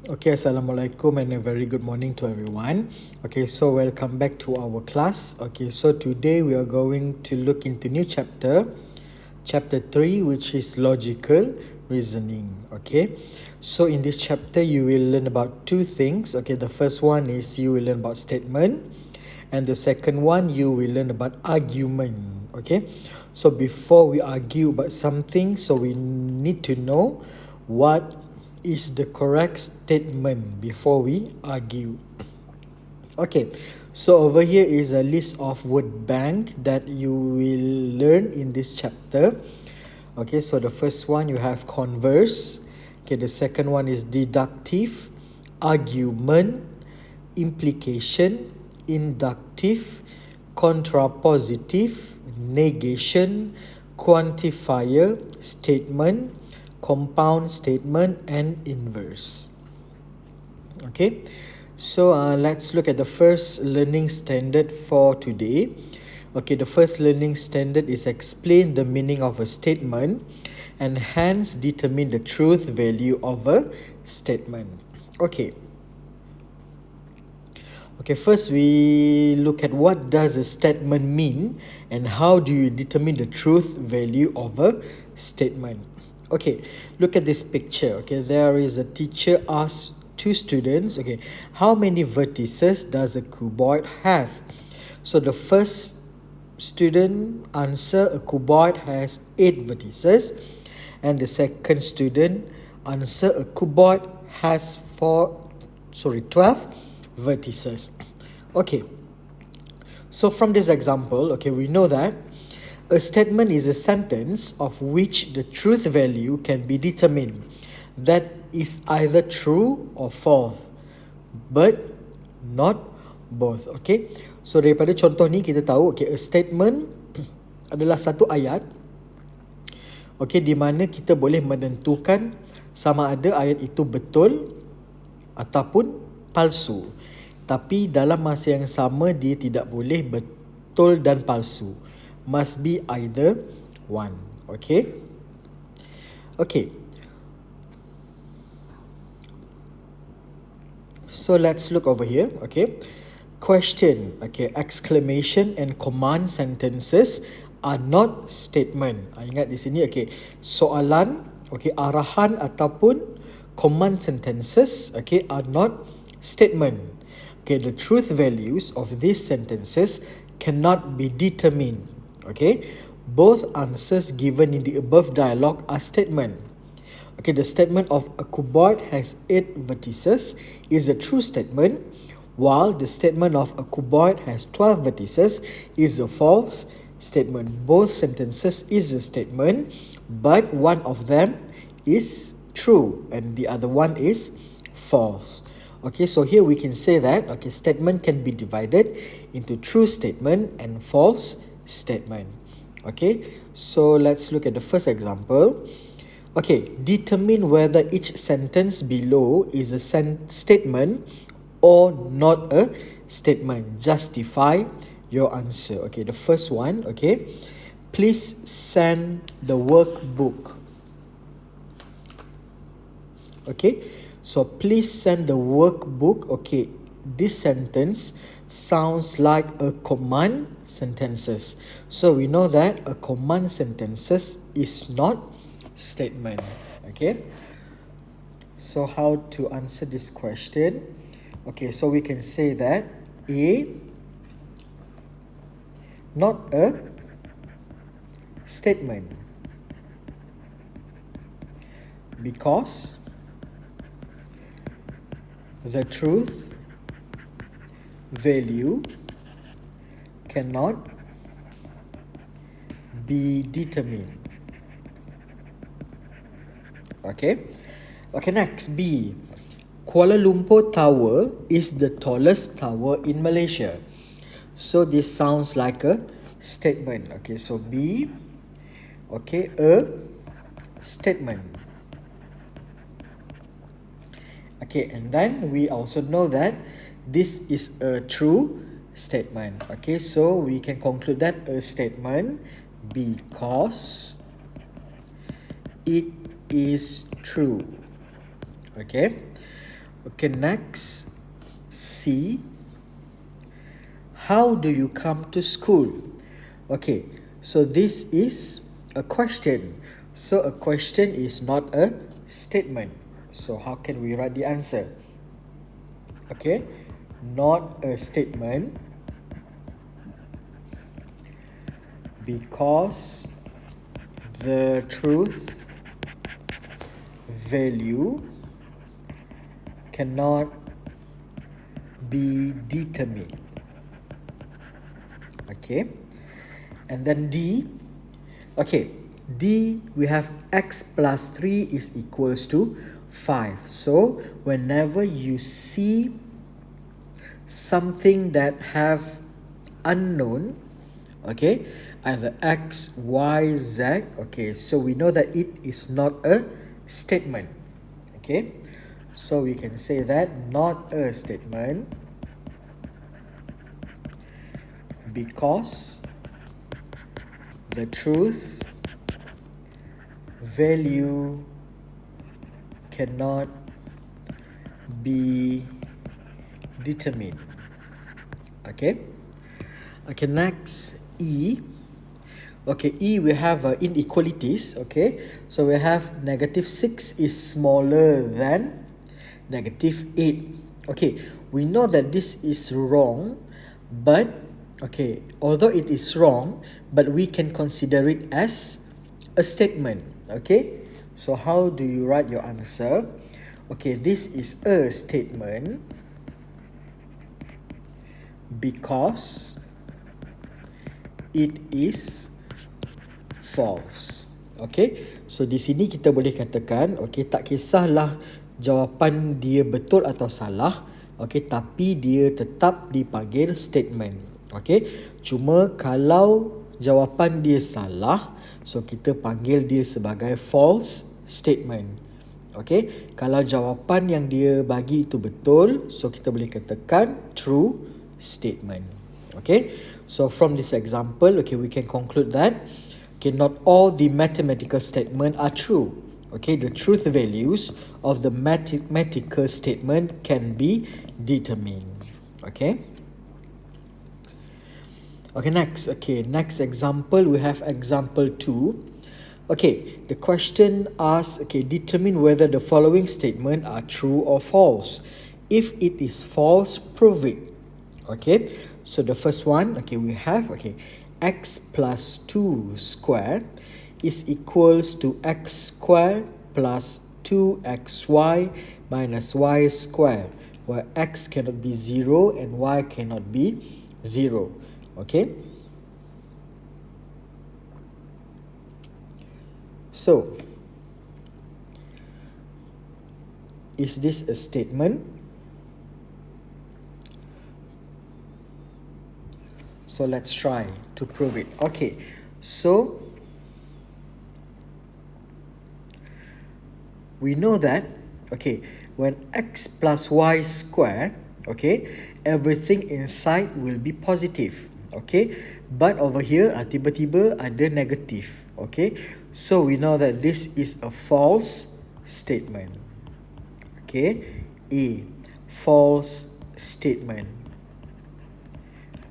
Okay, Assalamualaikum and a very good morning to everyone. Okay, so welcome back to our class. Okay, so today we are going to look into new chapter, chapter 3, which is logical reasoning. Okay, so in this chapter you will learn about two things. Okay, the first one is you will learn about statement, and the second one you will learn about argument. Okay, so before we argue about something, so we need to know what is the correct statement before we argue. Okay, so over here is a list of word bank that you will learn in this chapter. Okay, so the first one you have converse. Okay, the second one is deductive, argument, implication, inductive, contrapositive, negation, quantifier, statement, compound statement, and inverse. Okay, so let's look at the first learning standard for today. Okay, the first learning standard is explain the meaning of a statement and hence determine the truth value of a statement. Okay. Okay, first we look at what does a statement mean and how do you determine the truth value of a statement. Okay, look at this picture. Okay, there is a teacher asks two students, okay, how many vertices does a cuboid have? So the first student answer a cuboid has 8 vertices, and the second student answer a cuboid has 12 vertices. Okay, so from this example, okay, we know that a statement is a sentence of which the truth value can be determined that is either true or false, but not both. Okay, so daripada contoh ni kita tahu, okay, a statement adalah satu ayat, okay, di mana kita boleh menentukan sama ada ayat itu betul ataupun palsu. Tapi dalam masa yang sama dia tidak boleh betul dan palsu. Must be either one. Okay? Okay. So let's look over here. Okay. Question. Okay. Exclamation and command sentences are not statement. Ingat di sini. Okay. Soalan. Okay. Arahan ataupun command sentences. Okay. Are not statement. Okay. The truth values of these sentences cannot be determined. Okay, both answers given in the above dialogue are statement. Okay, the statement of a cuboid has 8 vertices is a true statement, while the statement of a cuboid has 12 vertices is a false statement. Both sentences is a statement, but one of them is true and the other one is false. Okay, so here we can say that, okay, statement can be divided into true statement and false statement. Okay, so let's look at the first example. Okay, determine whether each sentence below is a statement or not a statement. Justify your answer. Okay, the first one, okay, please send the workbook. Okay, so please send the workbook. Okay, this sentence sounds like a command sentences. So we know that a command sentences is not statement. Okay, so how to answer this question? Okay, so we can say that A, not a statement, because the truth value cannot be determined. Okay. Okay, next B. Kuala Lumpur Tower is the tallest tower in Malaysia. So this sounds like a statement. Okay, so B, okay, a statement. Okay, and then we also know that this is a true statement. Okay, so we can conclude that a statement because it is true. Okay. Okay, next, C. How do you come to school? Okay, so this is a question. So a question is not a statement. So how can we write the answer? Okay, not a statement because the truth value cannot be determined. Okay, and then D. Okay, D, we have x plus 3 is equals to 5. So whenever you see something that have unknown, okay, either x, y, z, okay, so we know that it is not a statement. Okay, so we can say that not a statement because the truth value cannot be determined. Okay. Okay, next, E. Okay, E, we have inequalities. Okay, so we have negative 6 is smaller than negative 8. Okay, we know that this is wrong, but okay, although it is wrong, but we can consider it as a statement. Okay, so how do you write your answer? Okay, this is a statement because it is false. Okay, so di sini kita boleh katakan, okay, tak kisahlah jawapan dia betul atau salah, okay, tapi dia tetap dipanggil statement. Okay, cuma kalau jawapan dia salah, so kita panggil dia sebagai false statement. Okay, kalau jawapan yang dia bagi itu betul, so kita boleh katakan true statement. Okay, so from this example, okay, we can conclude that okay, not all the mathematical statements are true. Okay, the truth values of the mathematical statement can be determined. Okay. Okay, next. Okay, next example, we have example 2. Okay, the question asks, okay, determine whether the following statement are true or false. If it is false, prove it. Okay, so the first one, okay, we have, okay, x plus 2 square is equals to x square plus 2xy minus y square, where x cannot be 0 and y cannot be 0. Okay, so is this a statement? So let's try to prove it. Okay, so we know that, okay, when x plus y square, okay, everything inside will be positive. Okay, but over here tiba-tiba ada negative. Okay, so we know that this is a false statement. Okay, A, false statement.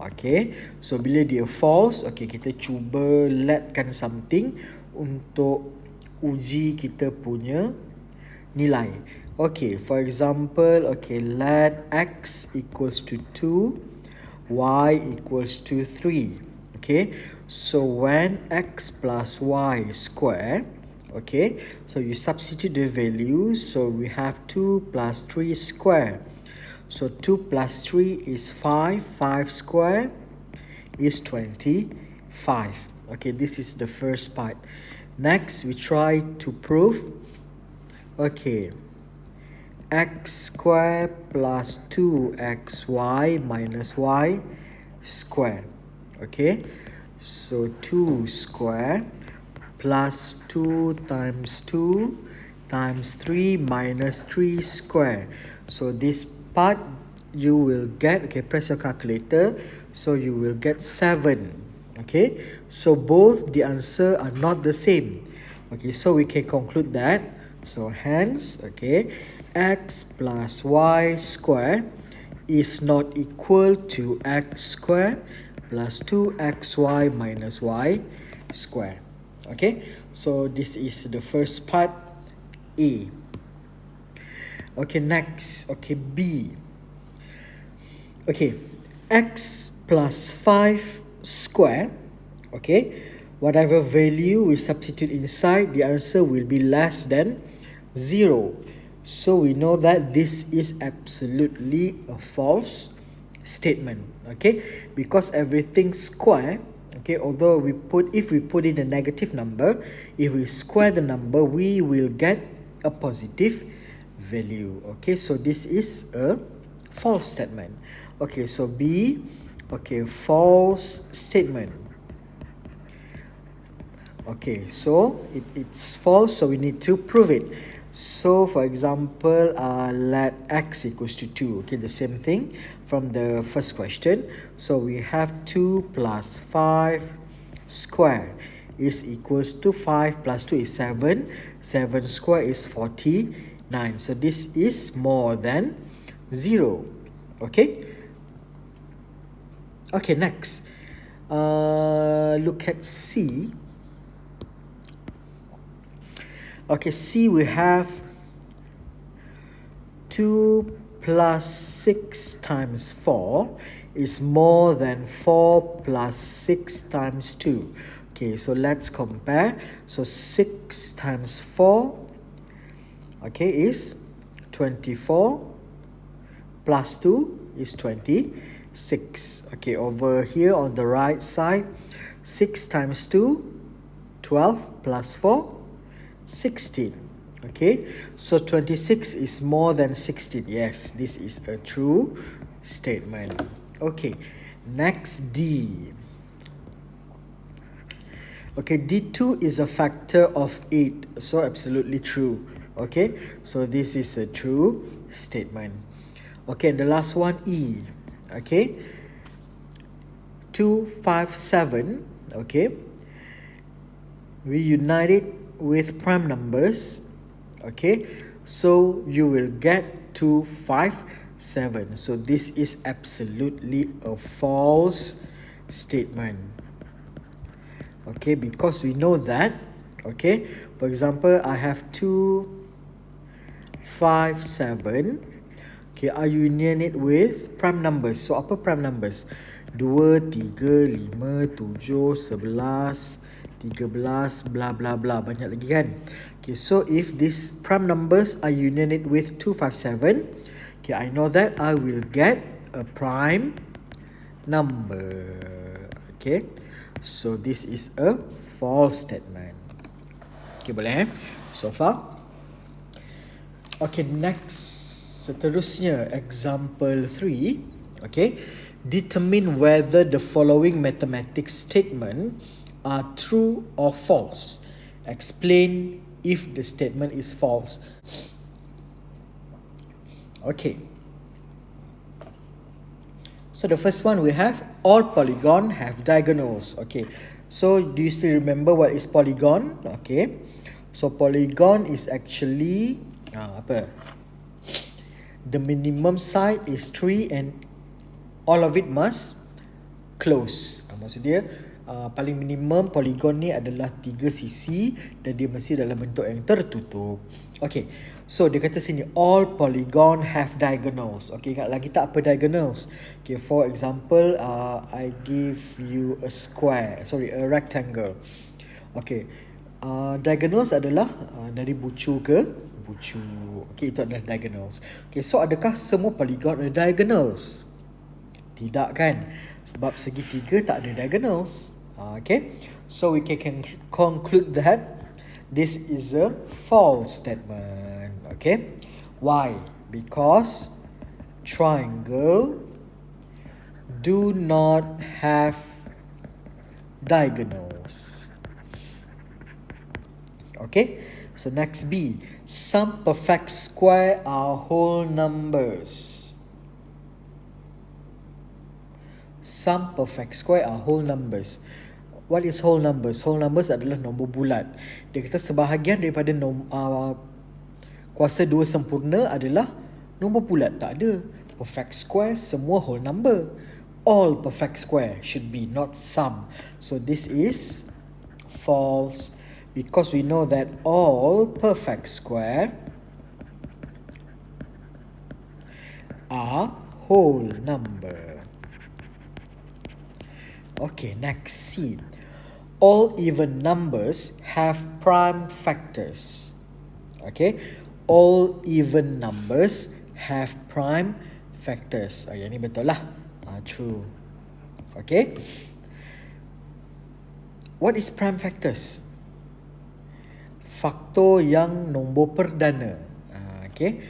Okay, so bila dia false, okay, kita cuba letkan something untuk uji kita punya nilai. Okay, for example, okay, let x equals to 2, y equals to 3. Okay, so when x plus y square, okay, so you substitute the values, so we have 2 plus 3 square. So 2 plus 3 is 5, 5 square is 25. Okay, this is the first part. Next, we try to prove, okay, x square plus 2xy minus y square. Okay, so 2 square plus 2 times 2 times 3 minus 3 square. So this part you will get, okay, press your calculator, so you will get 7. Okay, so both the answer are not the same. Okay, so we can conclude that. So hence, okay, x plus y square is not equal to x square plus 2xy minus y square. Okay, so this is the first part, A. Okay, next, okay, B. Okay, x plus 5 square, okay, whatever value we substitute inside, the answer will be less than 0. So we know that this is absolutely a false statement, okay, because everything square, okay, although if we put in a negative number, if we square the number, we will get a positive value. Okay, so this is a false statement. Okay, so B, okay, false statement. Okay, so it's false, so we need to prove it. So for example, let x equals to 2. Okay, the same thing from the first question. So we have 2 plus 5 square is equals to 5 plus 2 is 7. 7 square is 49. So this is more than 0. Okay. Okay, next. Look at C. Okay, C we have 2 plus 6 times 4 is more than 4 plus 6 times 2. Okay, so let's compare. So 6 times 4, okay, is 24 plus 2 is 26. Okay, over here on the right side, 6 times 2, 12 plus 4, 16. Okay, so 26 is more than 16. Yes, this is a true statement. Okay, next D. Okay, D2 is a factor of 8, so absolutely true. Okay, so this is a true statement. Okay, and the last one, E. Okay, 2, 5, 7. Okay, we unite it with prime numbers. Okay, so you will get 2, 5, 7. So this is absolutely a false statement. Okay, because we know that, okay, for example, I have 2, 5, 7. Okay, I union it with prime numbers. So apa prime numbers? 2, 3, 5, 7, 11, 13, bla bla bla, banyak lagi kan. Okay, so if these prime numbers are united with 2, 5, 7, okay, I know that I will get a prime number. Okay, so this is a false statement. Okay, boleh so far? Okay, next. Seterusnya, example 3. Okay, determine whether the following mathematics statement are true or false. Explain if the statement is false. Okay. So the first one we have, all polygon have diagonals. Okay. So do you still remember what is polygon? Okay. So polygon is actually the minimum side is 3 and all of it must close. Maksud dia paling minimum polygon ni adalah 3 sisi dan dia mesti dalam bentuk yang tertutup. Okay, so dia kata sini all polygon have diagonals. Okay, ingat lagi tak apa diagonals? Okay, for example, I give you a rectangle. Okay, diagonals adalah dari bucu ke bucu. Okay, itu adalah diagonals. Okay, so adakah semua polygon ada diagonals? Tidak kan? Sebab segitiga tak ada diagonals. Okay, so we can conclude that this is a false statement. Okay, why? Because triangle do not have diagonals. Okay, so next B. Some perfect square are whole numbers. Some perfect square are whole numbers. What is whole numbers? Whole numbers adalah nombor bulat. Dia kata sebahagian daripada kuasa 2 sempurna adalah nombor bulat. Tak ada. Perfect square semua whole number. All perfect square should be, not some. So this is false, because we know that all perfect square are whole number. Okay, next C. All even numbers have prime factors. Okay, all even numbers have prime factors. Yang ni betul lah. True. Okay. What is prime factors? Faktor yang nombor perdana. Okay.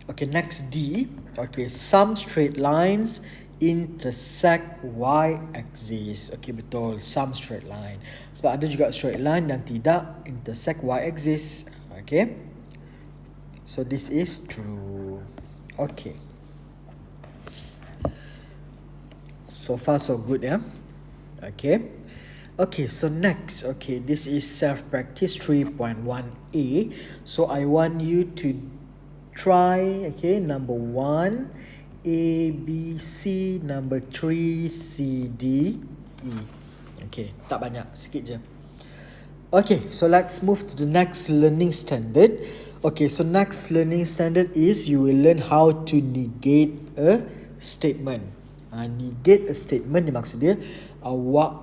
Okay, next D. Okay, some straight lines intersect y-axis. Okay, betul. Some straight line. Sebab ada juga straight line yang tidak intersect y-axis. Okay. So this is true. Okay. So far so good, yeah. Okay. Okay, so next. Okay, this is self-practice 3.1A. So I want you to try, okay, number 1, A, B, C, number 3, C, D, E. Okay, tak banyak, sikit je. Okay, so let's move to the next learning standard. Okay, so next learning standard is you will learn how to negate a statement. Negate a statement ni maksud dia awak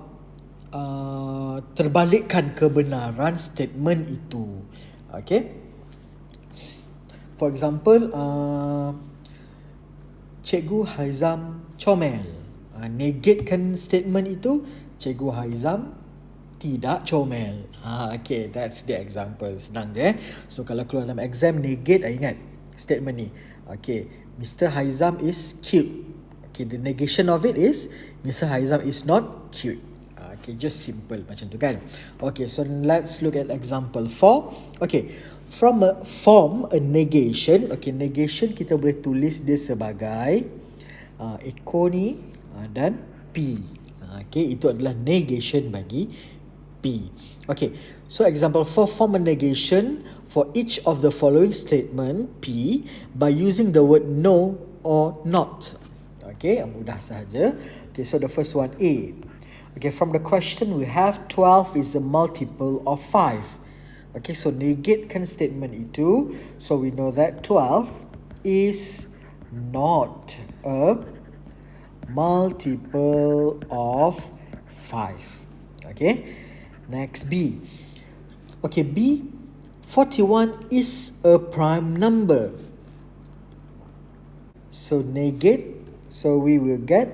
terbalikkan kebenaran statement itu. Okay. For example, Cikgu Haizam comel. Negatekan statement itu, Cikgu Haizam tidak comel. Okay, that's the example. Senang je. So kalau keluar dalam exam negate, ingat statement ni. Okay, Mr. Haizam is cute. Okay, the negation of it is Mr. Haizam is not cute. Okay, just simple macam tu kan. Okay, so let's look at example 4. Okay, form a negation. Okay, negation kita boleh tulis dia sebagai echo ni dan P. Okay, itu adalah negation bagi P. Okay, so example 4, form a negation for each of the following statement P by using the word no or not. Okay, mudah sahaja. Okay, so the first one, A. Okay, from the question we have 12 is a multiple of 5. Okay, so negatekan statement itu. So we know that 12 is not a multiple of 5. Okay, next B. Okay, B, 41 is a prime number. So negate. So we will get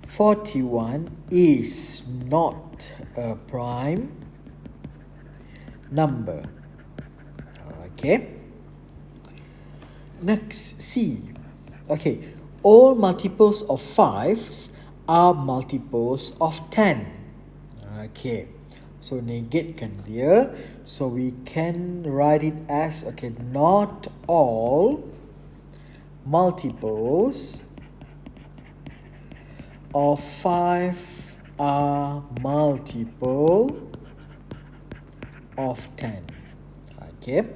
41 is not a prime number. Okay. Next, C. Okay. All multiples of 5s are multiples of 10. Okay. So negatekan dia. So we can write it as, okay, not all multiples of 5 are multiple of 10. Okay.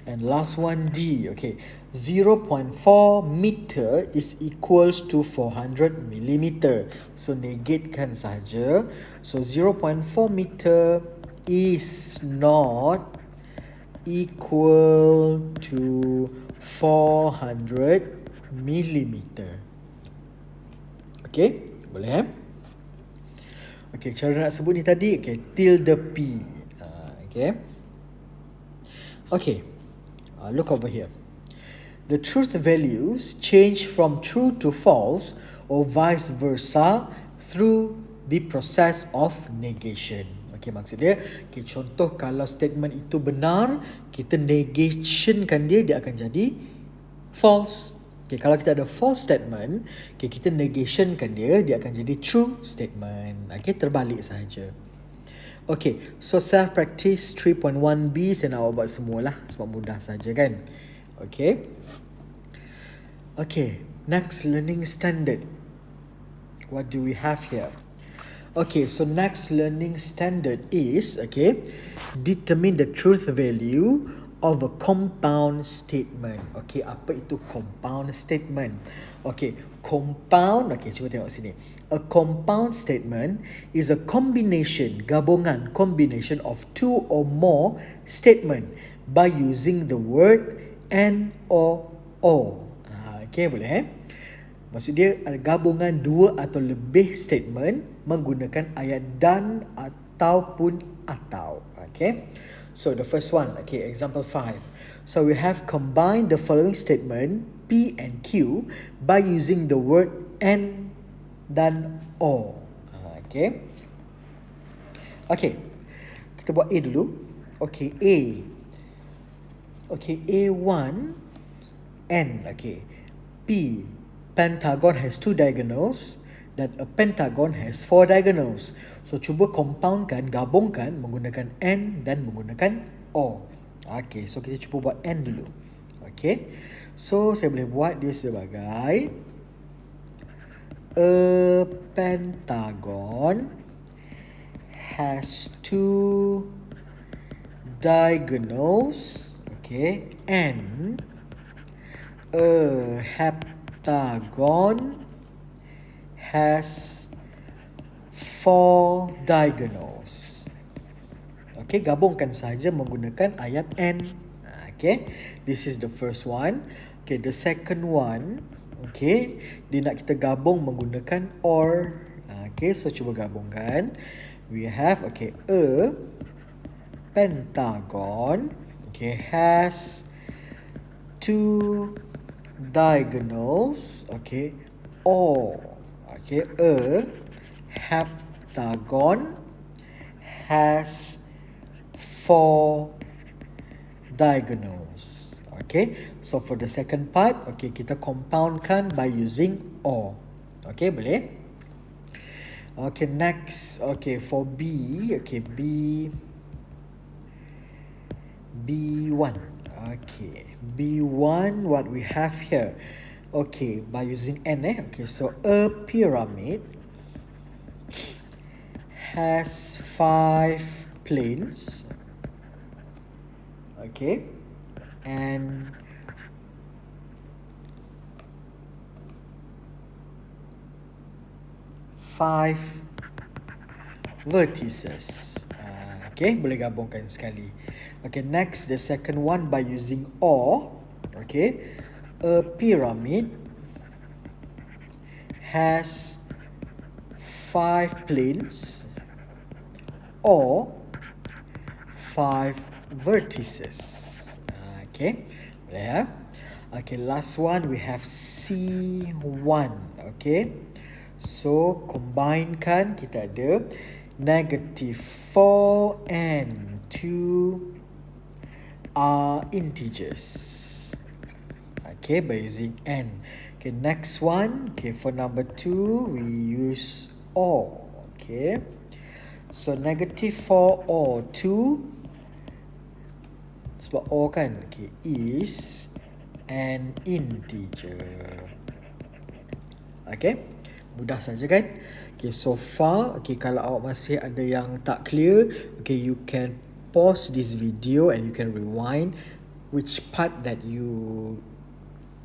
And last one, D. Okay. 0.4 meter is equals to 400 millimeter. So negatekan saja. So 0.4 meter is not equal to 400 millimeter. Okay. Boleh Okay, cara nak sebut ni tadi, okay, tilde P. Okay. Okay. Look over here. The truth values change from true to false or vice versa through the process of negation. Okay, maksud dia, okay, contoh kalau statement itu benar, kita negationkan dia, dia akan jadi false. Okay, kalau kita ada false statement, okay, kita negationkan dia, dia akan jadi true statement. Okay, terbalik sahaja. Okay, so self-practice 3.1B, saya nak awak buat semualah sebab mudah saja kan. Okay. Okay, next learning standard. What do we have here? Okay, so next learning standard is, okay, determine the truth value of a compound statement. Okay, apa itu compound statement? Okay, compound, okay, cuba tengok sini. A compound statement is a combination, gabungan, combination of two or more statement by using the word and or. Okay, boleh Maksud dia ada gabungan dua atau lebih statement menggunakan ayat dan ataupun atau. Okay. So the first one, okay, example 5. So we have combined the following statement P and Q by using the word and dan or. Okay. Okay. Kita buat A dulu. Okay, A. Okay, A1 N. Okay. P. Pentagon has 2 diagonals dan a pentagon has 4 diagonals. So cuba compoundkan, gabungkan menggunakan N dan menggunakan O. Okay, so kita cuba buat N dulu. Okay, so saya boleh buat dia sebagai a pentagon has 2 diagonals, okay, and a heptagon has 4 diagonals. Okay, gabungkan saja menggunakan ayat N. Okay, this is the first one. Okay, the second one, okay, dia nak kita gabung menggunakan or. Okay, so cuba gabungkan. We have, okay, a pentagon, okay, has 2 diagonals, okay, or, okay, a heptagon has 4 diagonals. Okay, so for the second part, okay, kita compoundkan by using or. Okay, boleh? Okay, next, okay, for B, okay, B1. Okay, B1, what we have here, okay, by using N, okay, so a pyramid has 5 planes, okay, and five vertices. Okay, boleh gabungkan sekali. Okay, next, the second one by using or. Okay, a pyramid has 5 planes or 5 vertices. Okay, boleh ya? Okay, last one we have C1. Okay, so combinekan, kita ada negative 4 and 2 are integers. Okay, by using N. Okay, next one, okay, for number 2 we use or. Okay, so negative 4 or 2, sebab or kan, okay, is an integer. Okay, mudah saja kan? Okay, so far, okay, kalau awak masih ada yang tak clear, okay, you can pause this video and you can rewind which part that you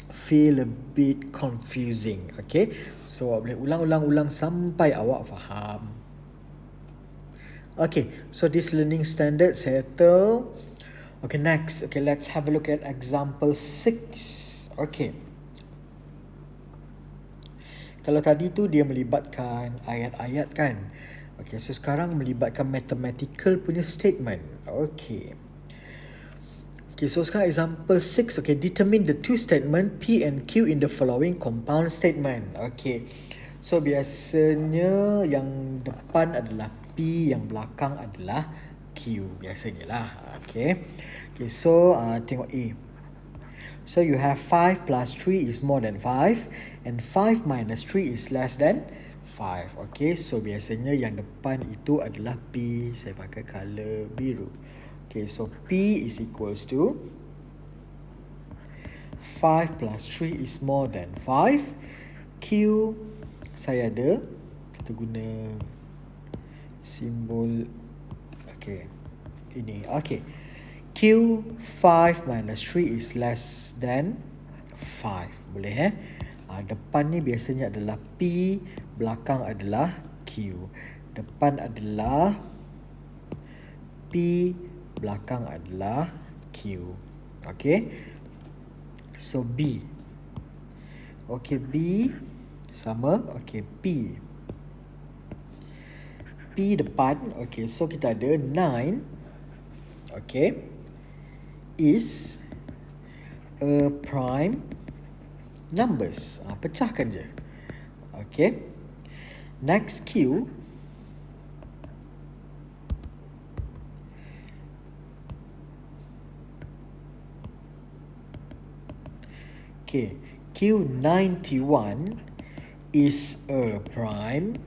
feel a bit confusing. Okay, so awak boleh ulang-ulang sampai awak faham. Okay, so this learning standard settle. Okay, next, okay, let's have a look at example 6. Okay, kalau tadi tu dia melibatkan ayat-ayat kan. Okay, so sekarang melibatkan mathematical punya statement. Okay. Okay, so sekarang example 6. Okay, determine the two statement P and Q in the following compound statement. Okay, so biasanya yang depan adalah P, yang belakang adalah Q. Biasanya lah. Okay. Okay, so tengok A. So you have 5 plus 3 is more than 5 and 5 minus 3 is less than 5. Okay, so biasanya yang depan itu adalah P. Saya pakai color biru. Okay, so P is equals to 5 plus 3 is more than 5. Q, saya ada, kita guna simbol okay ini. Okay, Q5 minus 3 is less than 5. Boleh depan ni biasanya adalah P, belakang adalah Q. Depan adalah P, belakang adalah Q. Okay, so B. Okay, B sama. Okay, P depan. Okay, so kita ada 9. Okay, is a prime numbers. Pecahkan je. Okay, next Q. Okay, Q91 is a prime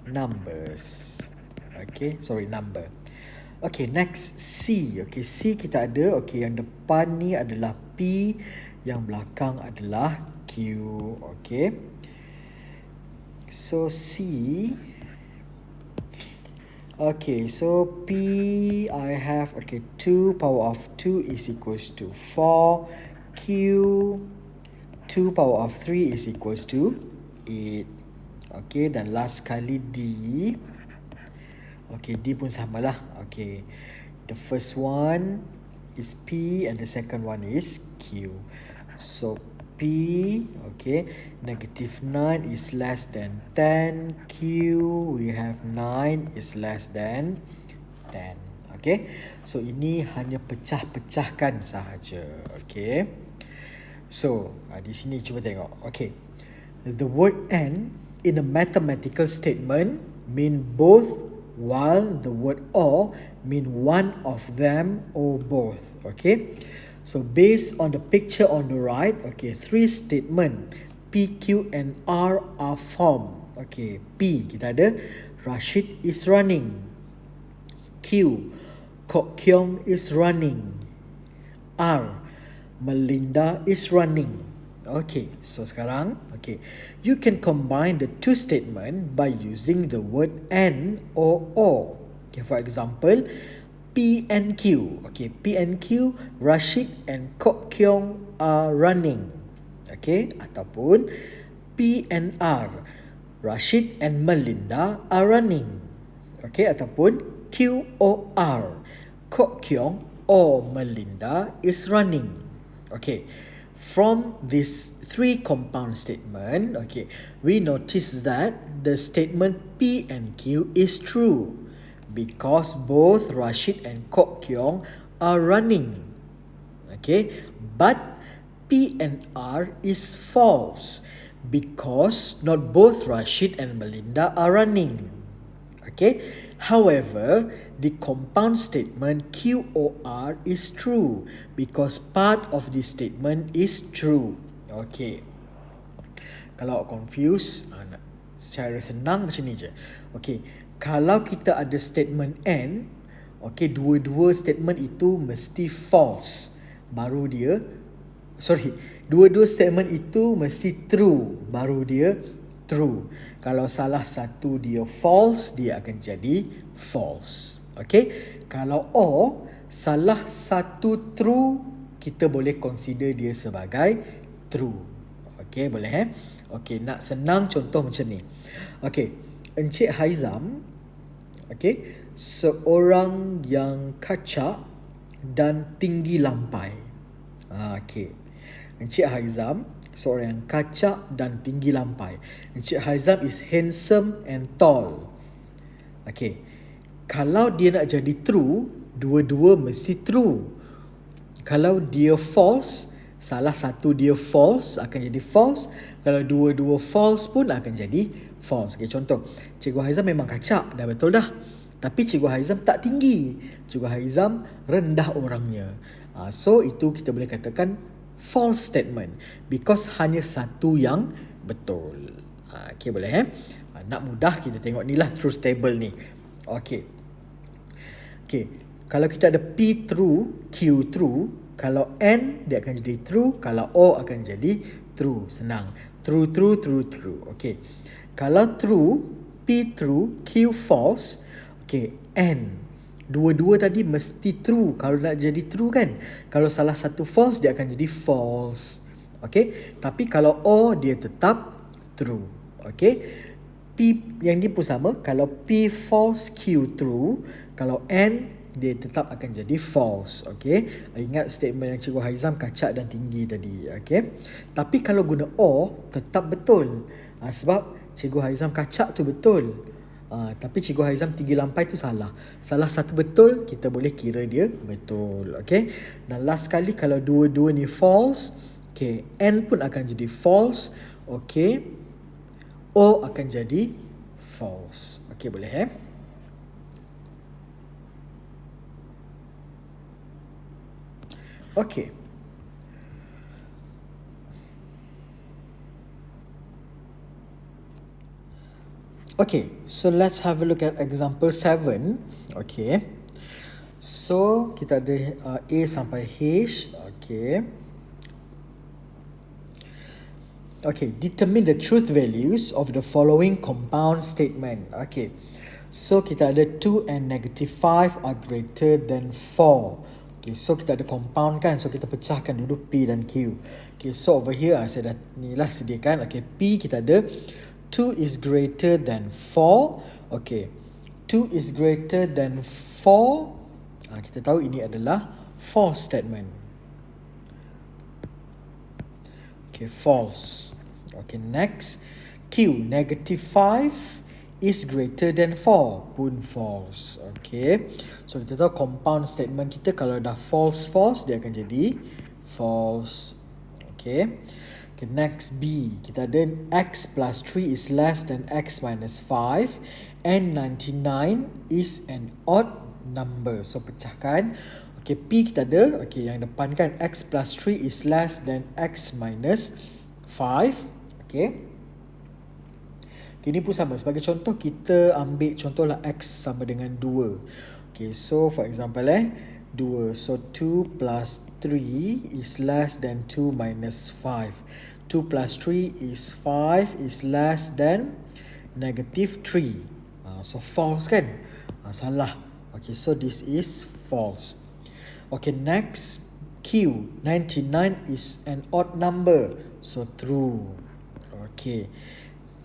numbers. Okay, sorry, number. Okay, next C. Okay, C kita ada. Okay, yang depan ni adalah P, yang belakang adalah Q. Okay, so C. Okay, so P I have 2 power of 2 is equals to 4. Q 2 power of 3 is equals to 8. Okay, dan last kali D. Okay, D pun samalah. Okay, the first one is P and the second one is Q. So P, okay, negative 9 is less than 10. Q, we have 9 is less than 10. Okay, so ini hanya pecah-pecahkan sahaja. Okay, so di sini cuba tengok. Okay, the word and in a mathematical statement mean both, while the word or mean one of them or both. Okay, so based on the picture on the right, okay, 3 statement P, Q and R are formed. Okay, P kita ada Rashid is running. Q, Kok Kiong is running. R, Melinda is running. Okay, so sekarang, okay, you can combine the two statement by using the word and or. Okay, for example, P and Q. Okay, P and Q, Rashid and Kok Kiong are running. Okay, ataupun P and R, Rashid and Melinda are running. Okay, ataupun Q or R, Kok Kiong or Melinda is running. Okay, from this 3 compound statement, okay, we notice that the statement P and Q is true because both Rashid and Kok Kiong are running. Okay, but P and R is false because not both Rashid and Melinda are running. Okay, however, the compound statement Q or R is true because part of this statement is true. Okay, kalau confused, secara senang macam ni je. Okay, kalau kita ada statement and, okay, dua-dua statement itu mesti false, baru dia, dua-dua statement itu mesti true, baru dia true. Kalau salah satu dia false, dia akan jadi false. Okay, kalau or, salah satu true, kita boleh consider dia sebagai true. Okay, boleh Okay, nak senang contoh macam ni. Okay, Encik Haizam, okay, seorang yang kacak dan tinggi lampai. Okay, Encik Haizam seorang yang kacak dan tinggi lampai. Encik Haizam is handsome and tall. Okay, kalau dia nak jadi true, dua-dua mesti true. Kalau dia false, salah satu dia false akan jadi false. Kalau dua-dua false pun akan jadi false. Okay, contoh, Cikgu Haizam memang kacak, dah betul dah. Tapi Cikgu Haizam tak tinggi. Cikgu Haizam rendah orangnya. So itu kita boleh katakan false statement because hanya satu yang betul. Okay, boleh nak mudah kita tengok ni lah truth table ni. Okay, kalau kita ada P true, Q true, kalau N dia akan jadi true, kalau O akan jadi true. Senang. True. Okay, kalau true, P true, Q false. Okay, and dua-dua tadi mesti true kalau nak jadi true kan. Kalau salah satu false, dia akan jadi false. Okay, tapi kalau O, dia tetap true. Okay, P yang ni pun sama. Kalau P false, Q true. Kalau N, dia tetap akan jadi false. Okay, ingat statement yang Cikgu Haizam kacak dan tinggi tadi. Okay, tapi kalau guna or, tetap betul. Sebab Cikgu Haizam kacak tu betul. Tapi Cikgu Haizam tinggi lampai tu salah. Salah satu betul, kita boleh kira dia betul. Okay, dan last sekali, kalau dua-dua ni false, okay, N pun akan jadi false. Okay, O akan jadi false. Okay, boleh Okay. Okay, so let's have a look at example 7. Okay. So, kita ada A sampai H. Okay. Okay, determine the truth values of the following compound statement. Okay. So, kita ada 2 and negative 5 are greater than 4. Okay, so kita ada compound kan. So, kita pecahkan dulu P dan Q. Okay, so over here, saya dah ni lah sediakan. Okay, P kita ada 2 is greater than 4. Okay, 2 is greater than 4. Kita tahu ini adalah false statement. Okay, false. Okay, next. Q, negative 5 is greater than 4. Pun false. Okay, so kita tahu compound statement kita kalau dah false, dia akan jadi false. Okay. Okay, next B. Kita ada X plus 3 is less than X minus 5 and 99 is an odd number. So, pecahkan. Okay, P kita ada. Okay, yang depan kan X plus 3 is less than X minus 5. Okay. Okay, ini pun sama. Sebagai contoh, kita ambil contohlah X sama dengan 2. Okay, so for example 2. So 2 plus 3 is less than 2 minus 5. 2 plus 3 is 5 is less than negative 3. So false kan? Salah. Okay, so this is false. Okay, next. Q, 99 is an odd number. So true. Okay.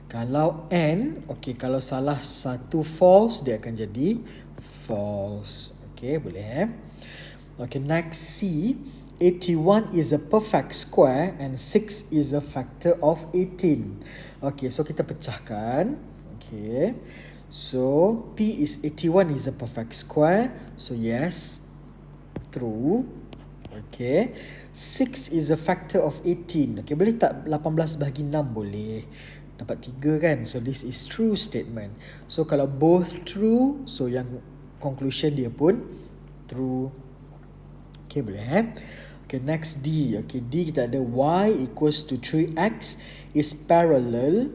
Kalau N, okay, kalau salah satu false, dia akan jadi false. Okay, boleh Okay, next C. 81 is a perfect square and 6 is a factor of 18. Okay, so kita pecahkan. Okay, so P is 81 is a perfect square. So yes, true. Okay, 6 is a factor of 18. Okay, boleh tak 18 bahagi 6? Boleh. Dapat 3 kan? So this is true statement. So kalau both true, so yang conclusion dia pun true. Okay, boleh Okay, next D. Okay, D kita ada Y equals to 3X is parallel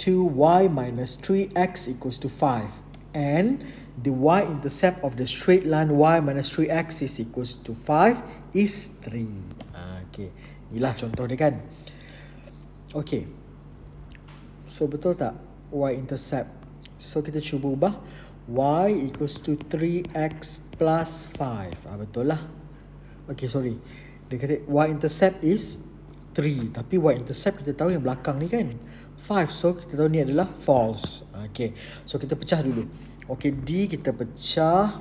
to Y minus 3X equals to 5. And the Y-intercept of the straight line Y minus 3X is equals to 5 is 3. Okay, inilah contoh dia kan. Okay, so betul tak Y-intercept? So kita cuba ubah Y equals to 3X plus 5. Betul lah. Okay, sorry. Dia kata Y-intercept is 3. Tapi Y-intercept kita tahu yang belakang ni kan 5. So kita tahu ni adalah false. Okay, so kita pecah dulu. Okay, D kita pecah.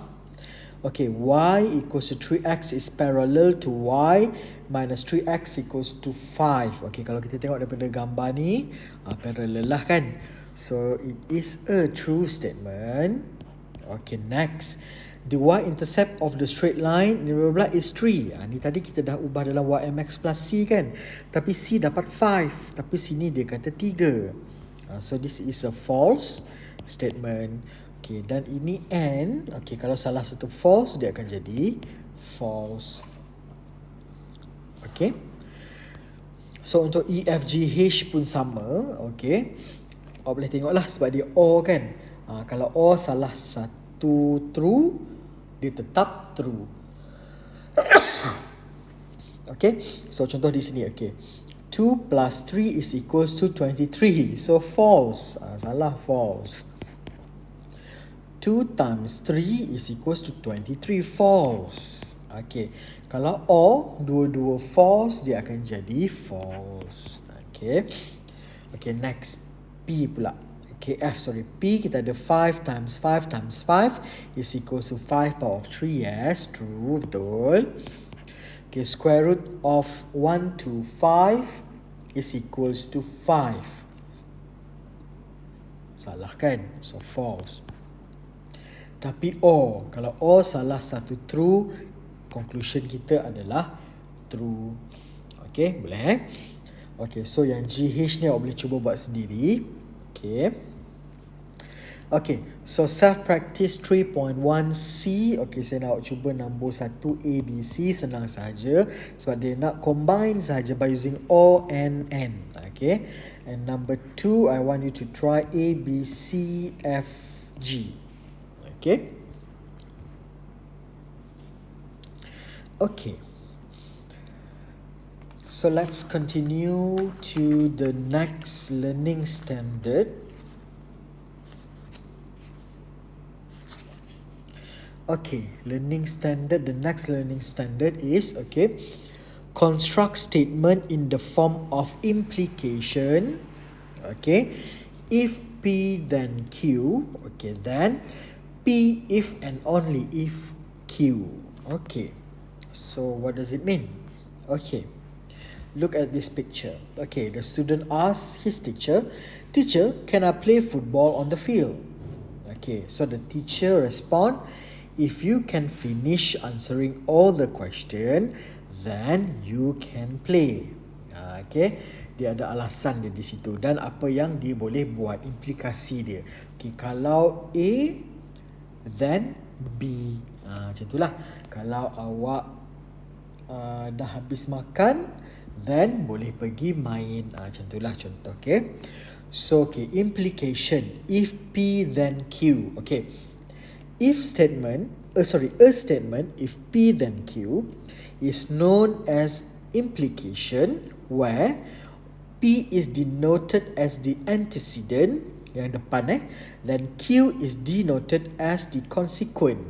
Okay, Y equals to 3X is parallel to Y minus 3X equals to 5. Okay, kalau kita tengok daripada gambar ni, parallel lah kan. So it is a true statement. Okay, next. The Y-intercept of the straight line is 3. Ni tadi kita dah ubah dalam YMX plus C kan. Tapi C dapat 5. Tapi sini dia kata 3. So this is a false statement. Okay, dan ini N. Okay, kalau salah satu false, dia akan jadi false. Okay. So untuk E, F, G, H pun sama. Okay. Boleh tengoklah sebab dia O kan. Kalau O salah satu true, dia tetap true. Okay, so contoh di sini. Okay, 2 plus 3 is equals to 23. So false. Salah, false. 2 times 3 is equals to 23. False. Okay. Kalau or dua-dua false, dia akan jadi false. Okay. Okay, next. P pula. Okay, P kita ada 5 times 5 times 5 is equals to 5 power of 3. Yes, true, betul. Okay, square root of 1 to 5 is equals to 5. Salah kan? So false. Tapi or, kalau or salah satu true, conclusion kita adalah true. Okay, boleh? Okay, so yang GH ni awak boleh cuba buat sendiri. Okay. Okay, so self-practice 3.1C. Okay, saya nak cuba nombor 1 A, B, C. Senang saja sebab dia nak combine saja by using O, N, N. Okay, and number 2, I want you to try A, B, C, F, G. Okay. Okay. So let's continue to the next learning standard. Okay, learning standard. The next learning standard is, okay, construct statement in the form of implication. Okay, if P then Q. Okay, then P if and only if Q. Okay, so what does it mean? Okay, look at this picture. Okay, the student asks his teacher, "Teacher, can I play football on the field?" Okay, so the teacher respond, "If you can finish answering all the question, then you can play." Okay, dia ada alasan dia di situ dan apa yang dia boleh buat, implikasi dia. Okay, kalau A, then B. Macam itulah. Kalau awak dah habis makan, then boleh pergi main. Macam itulah contoh. Okay, so okay, implication. If P then Q. Okay, if statement, a statement if P then Q is known as implication where P is denoted as the antecedent, yang depan then Q is denoted as the consequent.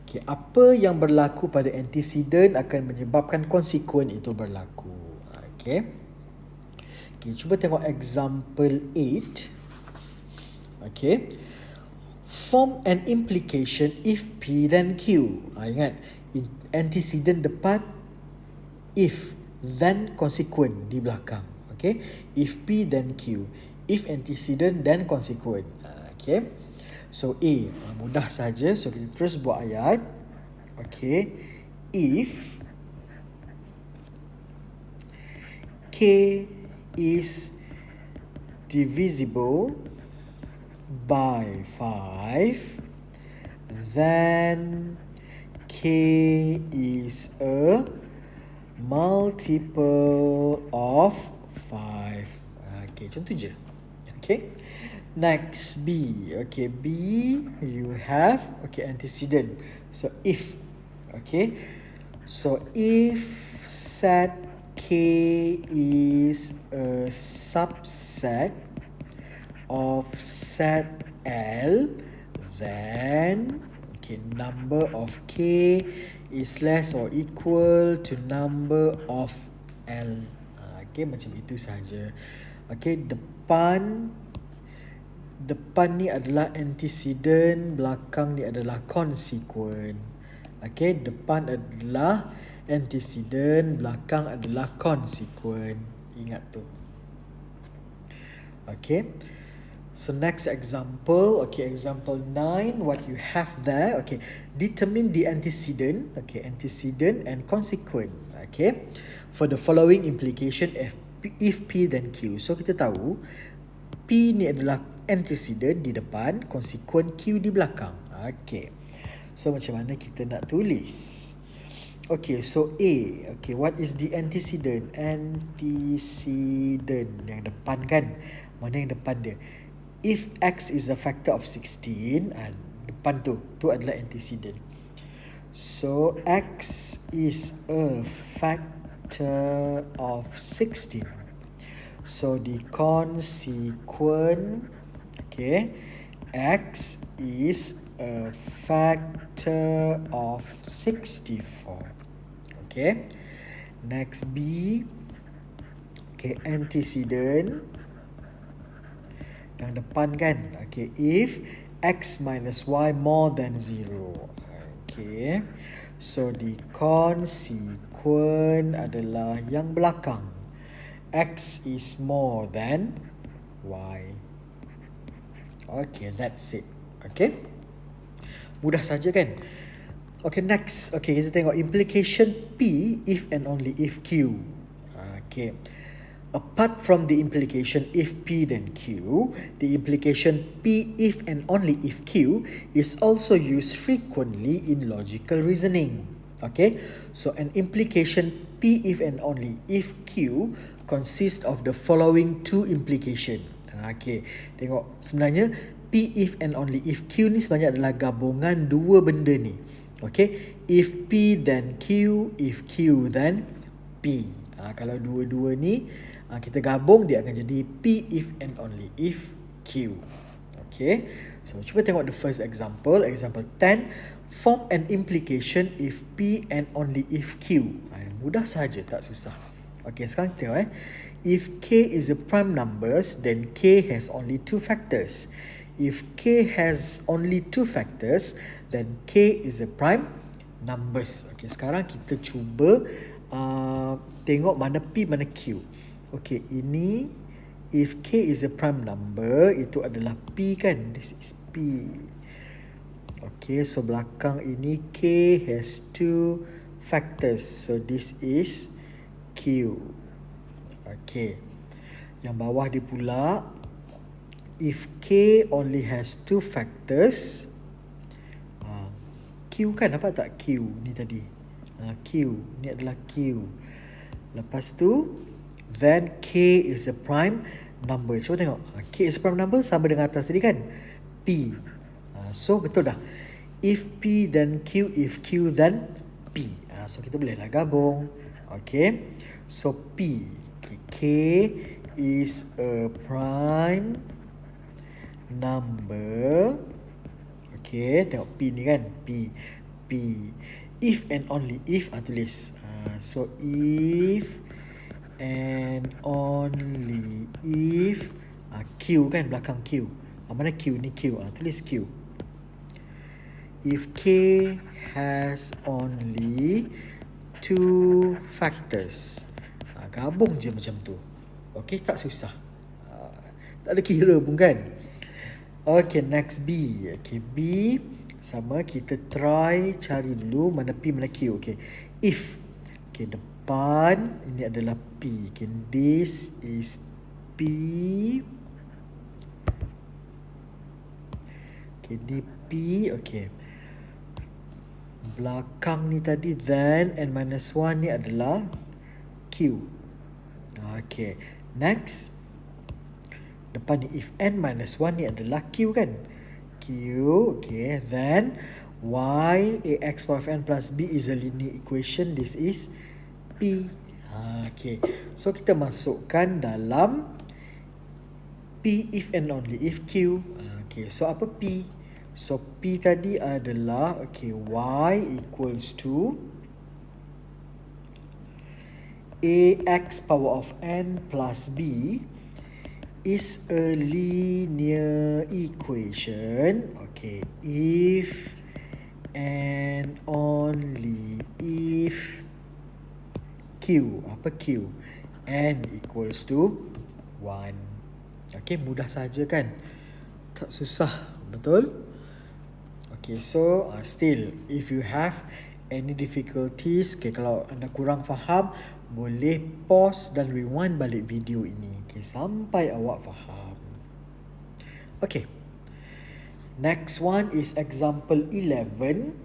Okay, apa yang berlaku pada antecedent akan menyebabkan consequent itu berlaku. Okay. Okay, cuba tengok example 8. Okay. Form an implication if P then Q. Ingat, antecedent depan, if, then consequent di belakang. Okay, if P then Q. If antecedent then consequent. Okay, so A, mudah saja. So kita terus buat ayat. Okay, if K is divisible by 5, then K is a multiple of 5. Okay, macam tu je. Okay, next B. Okay, B, you have, okay, antecedent. So if, okay, so if set K is a subset of set L, then okay, number of K is less or equal to number of L. Okay, macam itu saja. Okay, depan ni adalah antecedent, belakang ni adalah consequent. Okay, depan adalah antecedent, belakang adalah consequent. Ingat tu. Okay, so next example. Okay, example 9. What you have there. Okay, determine the antecedent. Okay, antecedent and consequent. Okay, for the following implication if P then Q. So kita tahu P ni adalah antecedent di depan, consequent Q di belakang. Okay, so macam mana kita nak tulis? Okay, so A. Okay, what is the antecedent? Antecedent yang depan kan? Mana yang depan dia? If X is a factor of 16, depan tu adalah antecedent. So X is a factor of 16. So the consequent, okay, x is a factor of 64. Okay. Next B, okay, antecedent yang depan kan. Okay, if x minus y more than 0. Okay. So the consequent adalah yang belakang. X is more than y. Okay, that's it. Okay. Mudah saja kan? Okay, next. Okay, kita tengok implication P if and only if Q. Okay. Apart from the implication if P then Q, the implication P if and only if Q is also used frequently in logical reasoning. Okay, so an implication P if and only if Q consists of the following two implication. Okay, tengok sebenarnya P if and only if Q ni sebenarnya adalah gabungan dua benda ni. Okay, if P then Q, if Q then P. Kalau dua-dua ni kita gabung, dia akan jadi P if and only if Q. Okay, so cuba tengok the first example. Example 10, form an implication if P and only if Q. Mudah saja, tak susah. Okay, sekarang tengok if K is a prime numbers, then K has only two factors. If K has only two factors, then K is a prime numbers. Okay, sekarang kita cuba tengok mana P, mana Q. Okay, ini if K is a prime number, itu adalah P kan? This is P. Okay, so belakang ini K has two factors. So this is Q. Okay. Yang bawah dia pula, if K only has two factors, Q kan, nampak tak Q ni tadi? Q, ni adalah Q. Lepas tu, then K is a prime number. Cuba tengok. K is a prime number sama dengan atas tadi kan? P. So betul dah. If P then Q, if Q then P. So kita boleh dah gabung. Okay. So P. K is a prime number. Okay. Tengok P ni kan? P. If and only if. Tulis. So if and only if Q kan, belakang Q. Mana Q ni? Q. Tulis Q. If K has only two factors. Gabung je macam tu. Okay, tak susah. Tak ada kira pun kan. Okay, next B. Okay, B sama, kita try cari dulu mana P, mana Q. Okay, if. Okay, depan ini adalah P. Okay, this is P. Okay, di P. Okay, belakang ni tadi then and minus 1 ni adalah Q. Okay, next. Depan ni if n minus 1 ni adalah Q kan? Q. Okay, then y ax power of n plus b is a linear equation. This is P. Okay, so kita masukkan dalam P if and only if Q. Okay, so apa P? So P tadi adalah okay, y equals to ax power of n plus b is a linear equation. Okay, if and only if Q. Apa Q? N equals to 1. Okay, mudah saja kan? Tak susah, betul? Okay, so still, if you have any difficulties, okay, kalau anda kurang faham, boleh pause dan rewind balik video ini. Okay, sampai awak faham. Okay. Next one is example 11.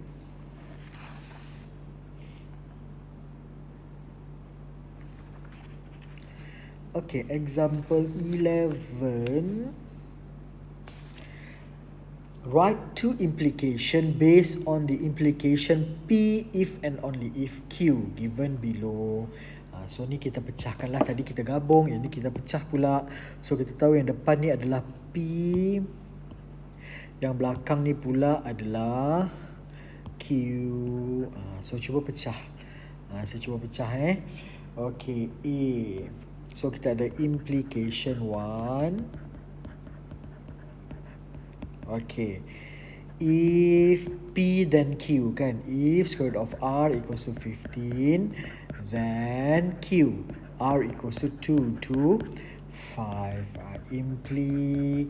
Okay, example 11. Write two implication based on the implication P if and only if Q given below. So ni kita pecahkan lah. Tadi kita gabung, yang ni kita pecah pula. So kita tahu yang depan ni adalah P, yang belakang ni pula adalah Q. So cuba pecah. Saya cuba pecah Okay, A. So kita ada implication 1. Okay, if P then Q kan, if square root of R equals to 15, then Q, R equals to 2 to 5. Implication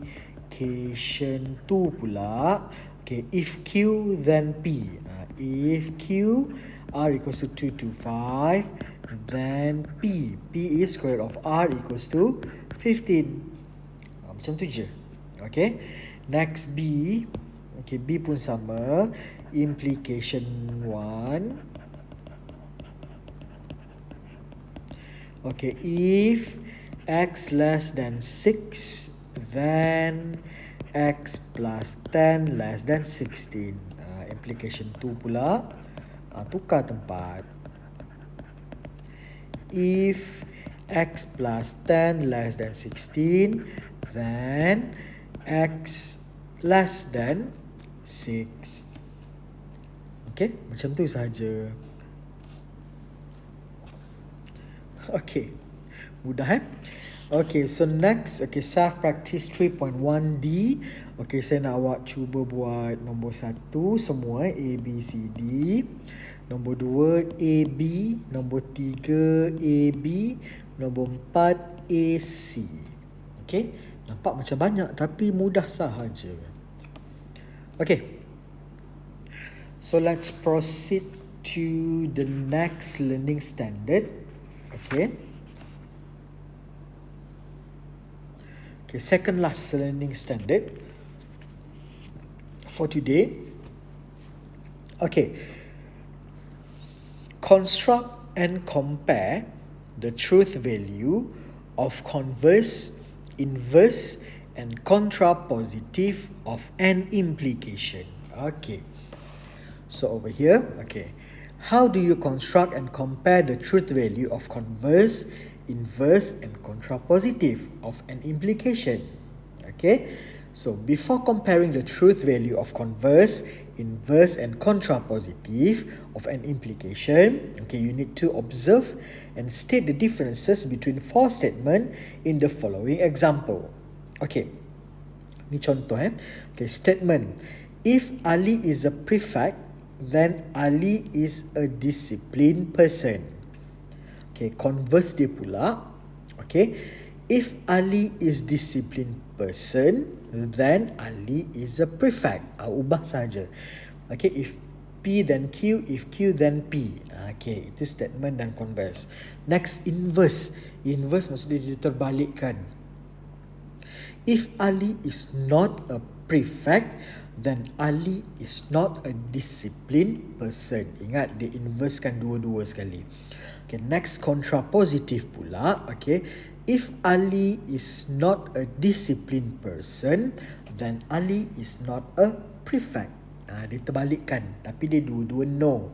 2 pula, okay, if Q then P, if Q, R equals to 2 to 5, then P is square root of R equals to 15. Macam tu je. Okay, next B. Okay, B pun sama. Implication 1. Okay, if X less than 6, then X plus 10 less than 16. Implication 2 pula. Tukar tempat. If X plus 10 less than 16, then X less than 6. Okay, macam tu sahaja. Okay, mudah Okay, so next, okay, self practice 3.1D. Okay, saya nak awak cuba buat nombor 1 semua, A, B, C, D. Nombor 2, A, B. Nombor 3, A, B. Nombor 4, A, C. Okay, nampak macam banyak tapi mudah sahaja. Okay, so let's proceed to the next learning standard. Okay, second last learning standard for today. Okay, construct and compare the truth value of converse, inverse and contrapositive of an implication. Okay, so over here, okay, how do you construct and compare the truth value of converse, inverse and contrapositive of an implication? Okay, so before comparing the truth value of converse, inverse and contrapositive of an implication, okay, you need to observe and state the differences between four statements in the following example. Okay, ni contoh Okay, statement, if Ali is a prefect, then Ali is a disciplined person. Okay, converse dia pula, okay, if Ali is disciplined person, then Ali is a prefect. Ubah saja. Okay, if P then Q, if Q then P. Okay, itu statement dan converse. Next, inverse. Inverse maksudnya dia terbalikkan. If Ali is not a prefect, then Ali is not a disciplined person. Ingat, dia inversekan dua-dua sekali. Okay, next, contrapositive pula. Okay, if Ali is not a disciplined person, then Ali is not a prefect. Dia terbalikkan, tapi dia dua-dua no.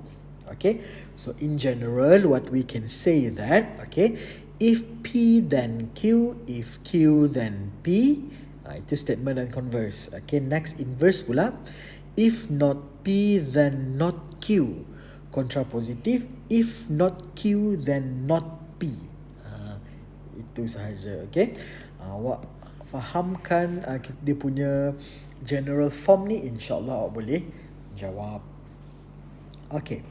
Okay, so in general, what we can say that, okay, if P then Q, if Q then P, itu statement dan converse. Okay, next, inverse pula. If not P, then not Q. Contrapositive, if not Q, then not P. Itu sahaja. Okay, awak fahamkan dia punya general form ni, insyaAllah awak boleh jawab. Okay,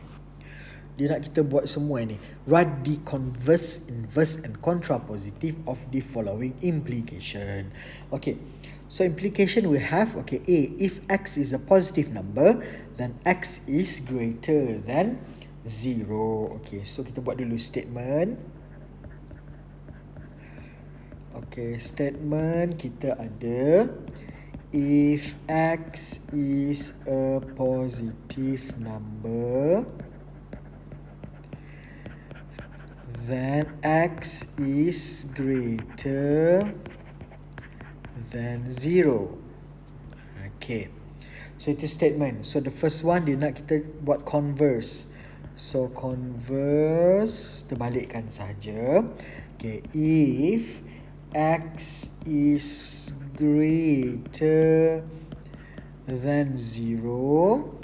dia nak kita buat semua ni. Write the converse, inverse and contrapositive of the following implication. Okay, so implication we have, okay, A, if X is a positive number, then X is greater than 0. Okay, so kita buat dulu statement. Okay, statement kita ada, if X is a positive number, then X is greater than 0. Okay, So itu statement. So the first one dia nak kita buat converse. So converse terbalikkan saja. Okay, if x is greater than 0,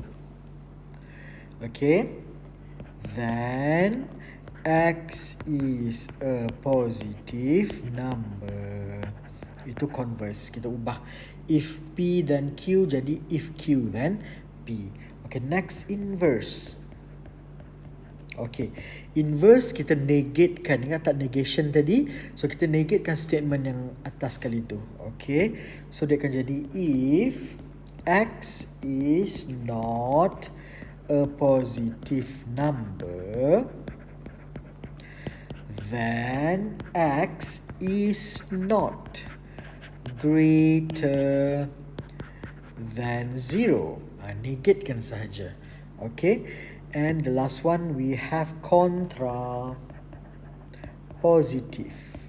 okay, then x is a positive number. Itu converse. Kita ubah if P then Q jadi if Q then P. Okay, next inverse. Okay, inverse kita negatekan. Ingat tak negation tadi? So kita negatekan statement yang atas kali tu. Okay, so dia akan jadi if x is not a positive number, then x is not greater than 0. Negatekan sahaja. Okay, and the last one we have contrapositive.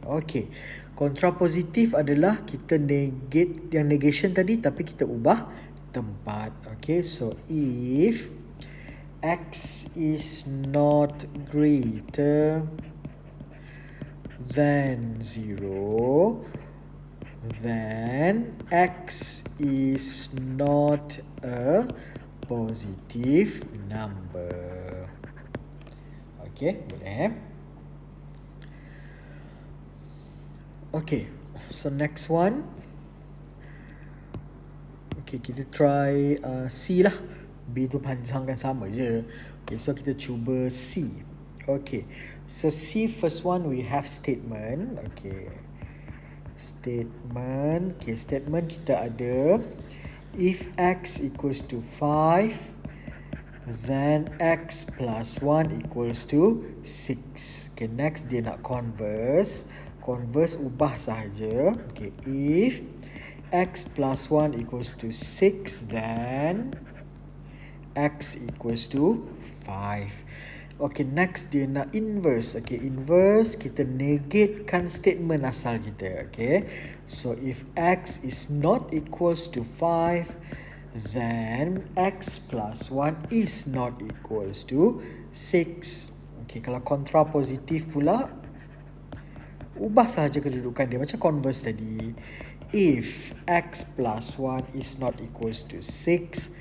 Okay, contrapositive adalah kita negate yang negation tadi tapi kita ubah tempat. Okay, so if x is not greater than 0, then x is not a positive number. Okay, boleh. Okay, so next one. Okay, kita try C lah. B tu panjang kan sama je. Okay, so kita cuba C. Okay, so C first one we have statement. Okay, statement. Okay, statement kita ada if x equals to 5, then x plus 1 equals to 6. Okay, next dia nak converse. Converse ubah sahaja. Okay, if x plus 1 equals to 6, then x equals to 5. Okay, next dia nak inverse. Okay, inverse kita negatekan statement asal kita. Okay, so if x is not equals to 5, then x plus 1 is not equals to 6. Okay, kalau kontrapositif pula, ubah sahaja kedudukan dia macam converse tadi. If x plus 1 is not equals to 6,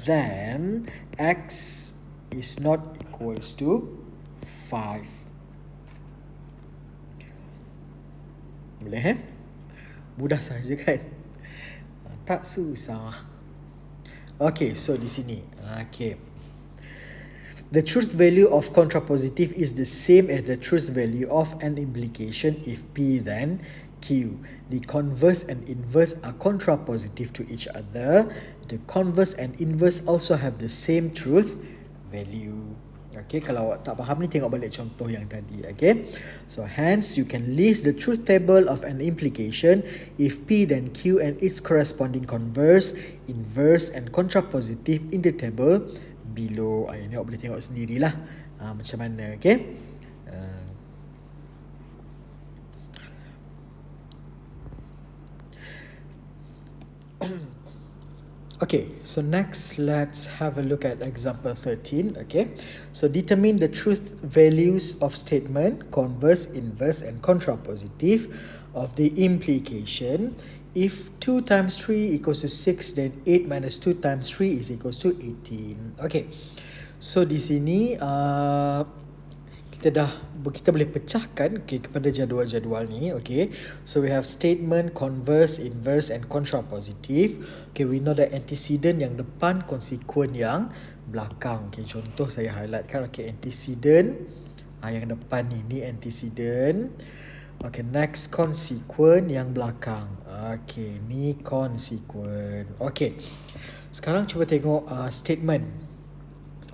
then x is not equals to 5. Boleh mudah saja kan? Tak susah. Okay, so di sini. Okay. The truth value of contrapositive is the same as the truth value of an implication if P then Q. The converse and inverse are contrapositive to each other. The converse and inverse also have the same truth value. Okay, kalau awak tak faham ni tengok balik contoh yang tadi. Okay, so hence you can list the truth table of an implication if P then Q and its corresponding converse, inverse and contrapositive in the table below. Ini awak boleh tengok sendirilah macam mana. Okay, okay, so next let's have a look at example 13. Okay, so determine the truth values of statement, converse, inverse and contrapositive of the implication. If 2 times 3 equals to 6, then 8 minus 2 times 3 is equals to 18. Okay, so di sini kita boleh pecahkan kepada jadual-jadual ni. Okay, so we have statement, converse, inverse and contrapositive. Okay, we know that antecedent yang depan, consequent yang belakang. Okay, contoh saya highlight kan. Okay, antecedent yang depan ni antecedent. Okay, next consequent yang belakang. Okay, ni consequent. Okay, sekarang cuba tengok statement.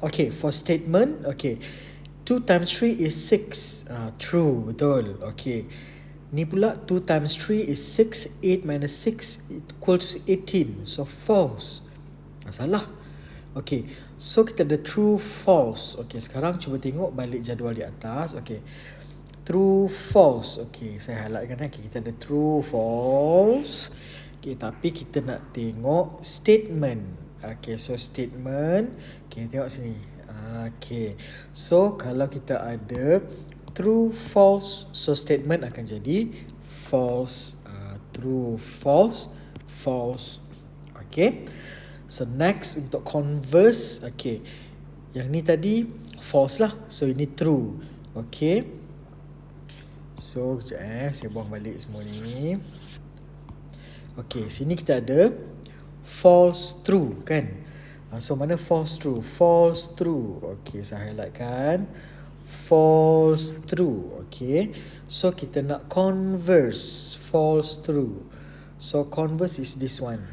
Okay, for statement, okay, 2 times 3 is 6. True, betul. Okay, ni pula 2 times 3 is 6. 8 minus 6 equals to 18. So false. Salah. Okay, so kita ada true, false. Okay, sekarang cuba tengok balik jadual di atas. Okay, true, false. Okay, saya highlightkan. Okay, kita ada true, false. Okay, tapi kita nak tengok statement. Okay, so statement. Okay, tengok sini. Okay, so kalau kita ada true, false, so statement akan jadi false. True, false, false. Okay, so next untuk converse. Okay, yang ni tadi false lah, so ini true. Okay, so sekejap saya buang balik semua ni. Okay, sini kita ada false true kan. So mana false true? False true. Okay, saya highlight kan. False true. Okay, so kita nak converse false true. So converse is this one.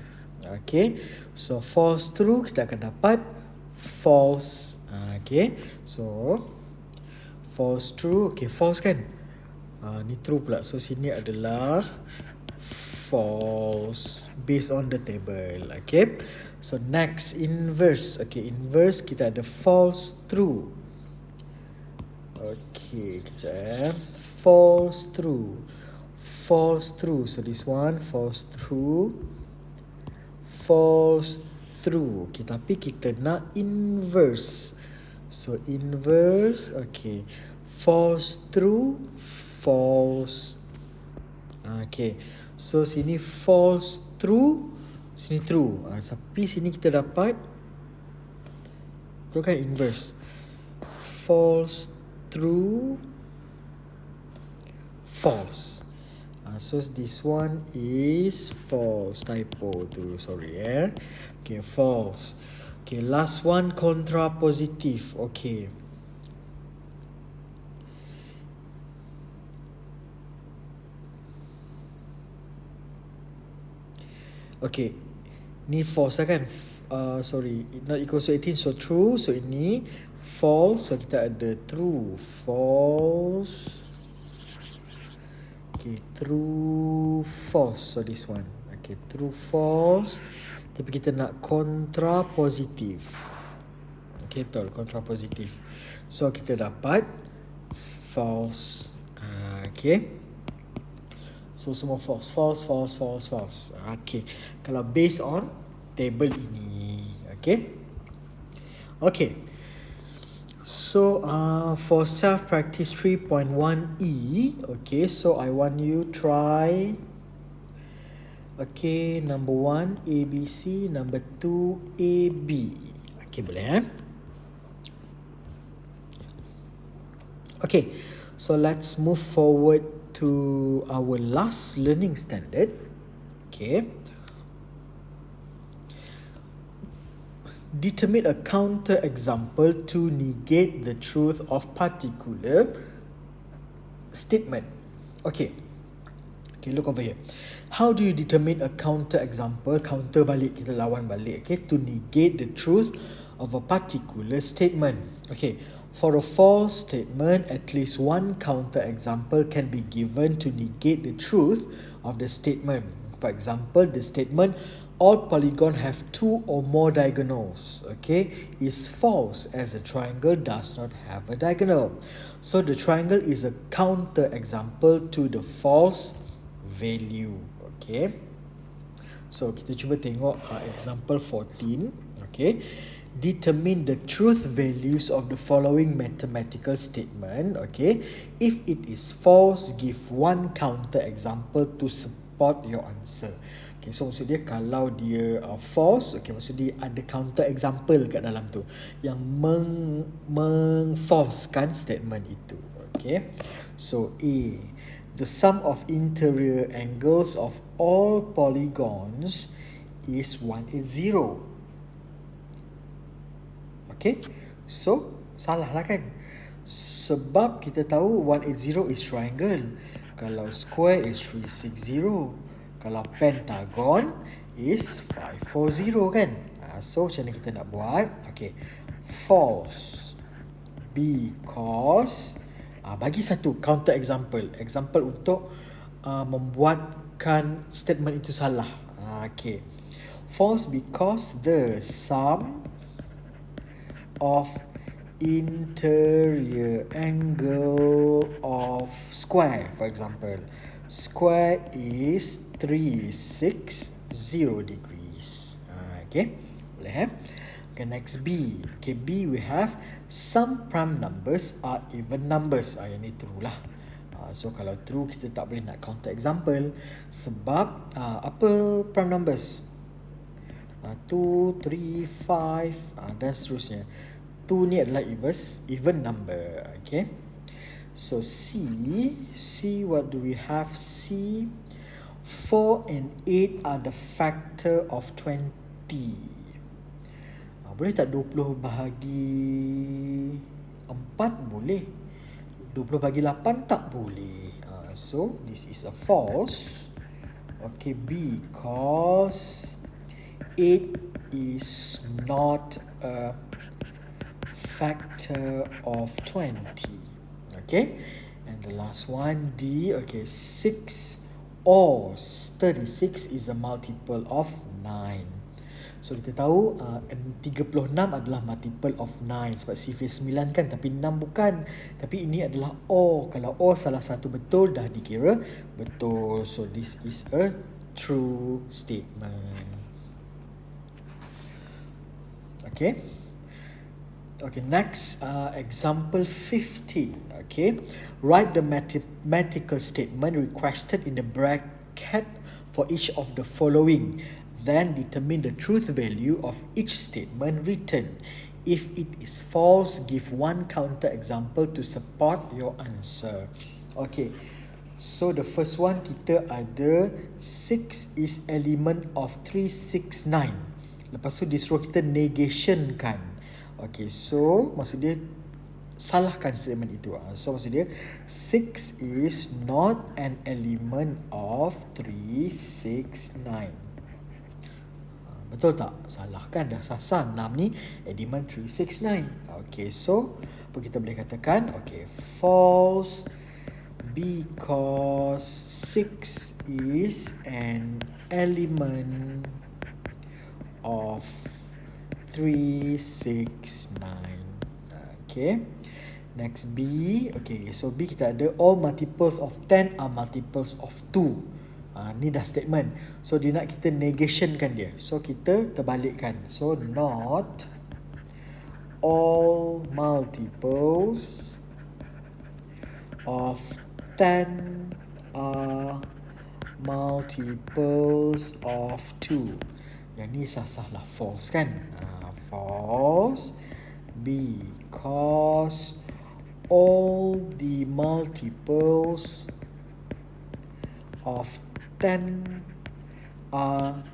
Okay, so false true kita akan dapat false. Okay, so false true. Okay, false kan. Ni true pula. So sini adalah false based on the table. Okay, so next inverse. Okay, inverse kita ada false true. Okay, kejap. False true. False true. So this one false true. False true. Okay, tapi kita nak inverse. So inverse. Okay, false true. False. Okay, so sini false true, sini true. Tapi sini kita dapat tu kan inverse. False true, false. So this one is false. Typo tu, sorry Okay, false. Okay, last one contrapositive. Okay, okay, ni false lah kan. Sorry, not equal to 18, so true. So ini false, so kita ada true, false. Okay, true, false. So this one. Okay, true, false. Tapi kita nak contrapositive. Okay, betul, contrapositive. So kita dapat false. Okay, so semua false, false, false, false, false. Okay, kalau based on table ini. Okay, okay. So for self practice 3.1E, okay, so I want you try. Okay, number 1 ABC, number 2 AB. Okay, boleh Okay, so let's move forward to our last learning standard. Okay, determine a counter example to negate the truth of particular statement. Okay, look over here. How do you determine a counter example? Counter balik, kita lawan balik. Okay, to negate the truth of a particular statement. Okay, for a false statement, at least one counter example can be given to negate the truth of the statement. For example, the statement all polygons have two or more diagonals, okay, is false as a triangle does not have a diagonal. So the triangle is a counter example to the false value. Okay, so kita cuba tengok example 14. Okay, determine the truth values of the following mathematical statement. Okay, if it is false, give one counter example to support your answer. Okay, so maksud dia kalau dia false, okay, maksud dia ada counter example kat dalam tu yang meng-falsekan statement itu. Okay, so A, the sum of interior angles of all polygons is 180. Okay, so salah lah kan, sebab kita tahu 180 is triangle, kalau square is 360, kalau pentagon is 540 kan. So macam mana kita nak buat? Okay, false because bagi satu counter example untuk membuatkan statement itu salah. Okay, false because the sum of interior angle of square, for example, square is 360 degrees. Okay, boleh boleh. Okay, next B. Okay, B we have some prime numbers are even numbers. Yang ni true lah. So kalau true kita tak boleh nak counter example sebab apa prime numbers? 2, 3, 5 dan seterusnya. 2 ni adalah even number. Okay. So C what do we have? C 4 and 8 are the factor of 20. Boleh tak 20 bahagi 4? Boleh. 20 bahagi 8 tak boleh. So this is a false. Okay, because 8 is not a factor of 20. Okay, and the last one D. Okay, 6 or 36 is a multiple of 9. So kita tahu 36 adalah multiple of 9 sebab sifar 9 kan, tapi 6 bukan. Tapi ini adalah or. Kalau or salah satu betul dah dikira betul. So this is a true statement. Okay. Okay, next example 15. Okay, write the mathematical statement requested in the bracket for each of the following. Then determine the truth value of each statement written. If it is false, give one counter example to support your answer. Okay, so the first one kita ada 6 is element of 3, 6, 9. Lepas tu dia suruh kita negation kan. Okay, so maksud dia salahkan statement itu. So maksud dia 6 is not an element of 3, 6, 9. Betul tak? Salah kan? Dah sasar 6 ni element 3, 6, 9. Okay, so apa kita boleh katakan? Okay, false because 6 is an element of 3, 6, 9. Okay, next B. Okay, so B kita ada all multiples of 10 are multiples of 2. Ni dah statement. So dia nak kita negationkan dia. So kita terbalikkan. So not all multiples of 10 are multiples of 2. Yang ni sah-sah lah false kan. False because all the multiples of 10 are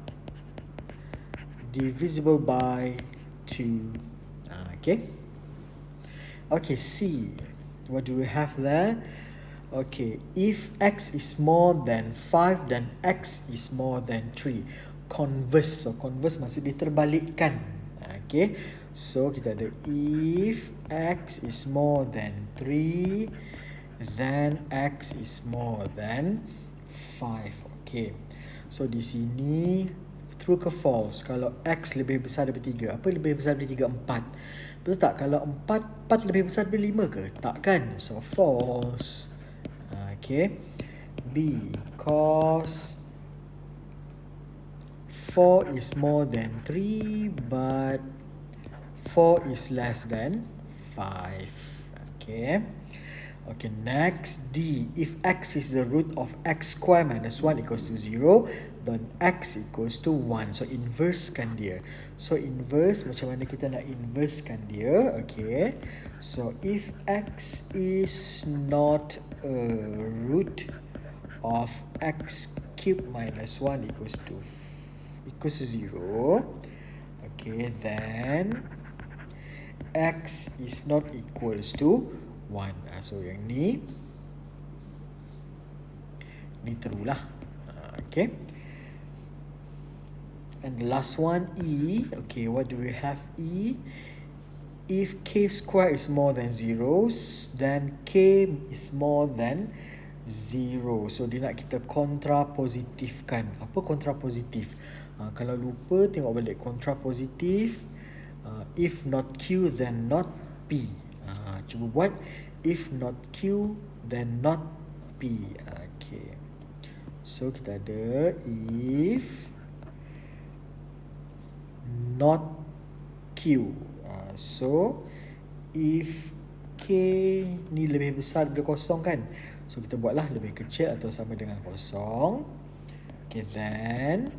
divisible by 2. Okay. Okay, C. What do we have there? Okay, if x is more than 5, then x is more than 3. Converse. So converse maksud dia terbalikkan. Okay. So kita ada if x is more than 3, then x is more than 5. Okay. So di sini true ke false? Kalau x lebih besar daripada 3, apa lebih besar daripada 3? 4. Betul tak? Kalau 4 lebih besar daripada 5 ke? Tak kan? So false. Okay. Because 4 is more than 3 but 4 is less than 5. Okay. Okay, next D. If x is the root of x square minus 1 equals to 0, then x equals to 1. So inversekan dia. So inverse, macam mana kita nak inversekan dia? Okay. So if x is not a root of x cubed minus 1 equals to 0, okay, then x is not equals to 1. So yang ni true lah. Okay. And the last one E. Okay, what do we have E? If k square is more than 0, then k is more than 0. So dia nak kita kontrapositifkan. Apa kontrapositif? Kalau lupa tengok balik kontrapositif. If not q then not p. Cuba buat. If not q then not p. Okay. So kita ada if not Q. So if K ni lebih besar daripada kosong kan, so kita buatlah lebih kecil atau sama dengan kosong. Okay, then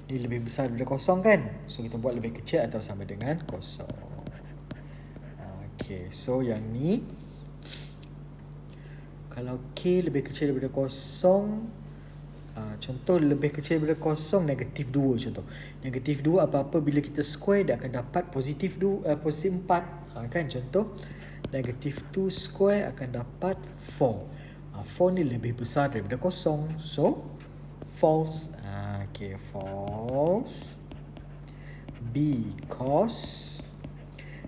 ni lebih besar daripada kosong kan, so kita buat lebih kecil atau sama dengan kosong. Okay, so yang ni kalau K lebih kecil daripada kosong, contoh lebih kecil daripada kosong, negatif 2 contoh. Negatif 2 apa-apa bila kita square dia akan dapat positif 4. Kan contoh negatif 2 square akan dapat 4. 4 ni lebih besar daripada kosong, so false. Okay, false. Because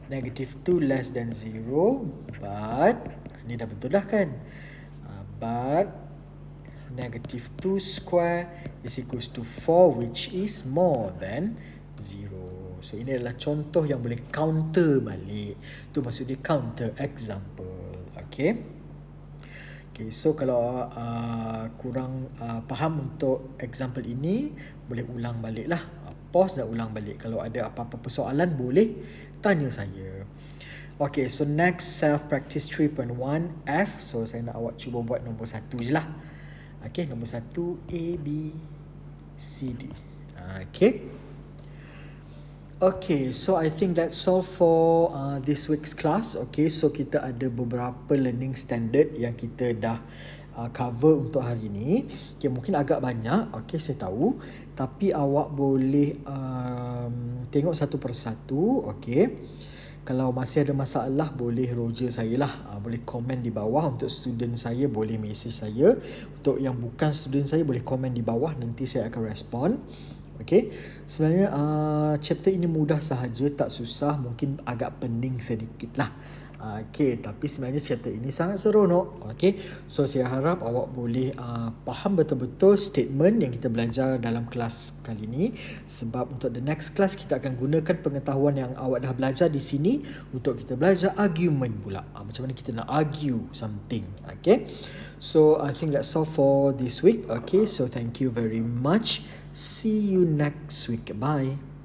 negative 2 less than 0, but ni dah betul dah kan, but negative 2 square is equals to 4, which is more than 0. So ini adalah contoh yang boleh counter balik. Tu maksud dia counter example. Okay, so kalau kurang faham untuk example ini, boleh ulang balik lah. Pause dan ulang balik. Kalau ada apa-apa persoalan boleh tanya saya. Okay, so next self practice 3.1 F. So saya nak awak cuba buat nombor 1 je lah. Okay, nombor 1 A, B, C, D. Okay. Okay, so I think that's all for this week's class. Okay, so kita ada beberapa learning standard yang kita dah cover untuk hari ini. Okay, mungkin agak banyak, okay, saya tahu. Tapi awak boleh tengok satu persatu, okay. Kalau masih ada masalah, boleh roger saya lah. Boleh komen di bawah. Untuk student saya, boleh message saya. Untuk yang bukan student saya, boleh komen di bawah. Nanti saya akan respon. Okay. Sebenarnya chapter ini mudah sahaja, tak susah. Mungkin agak pening sedikit lah. Okay, tapi sebenarnya chapter ini sangat seronok. Okay, so saya harap awak boleh faham betul-betul statement yang kita belajar dalam kelas kali ini. Sebab untuk the next class kita akan gunakan pengetahuan yang awak dah belajar di sini untuk kita belajar argument pula. Macam mana kita nak argue something. Okay, so I think that's all for this week. Okay, so thank you very much. See you next week. Bye.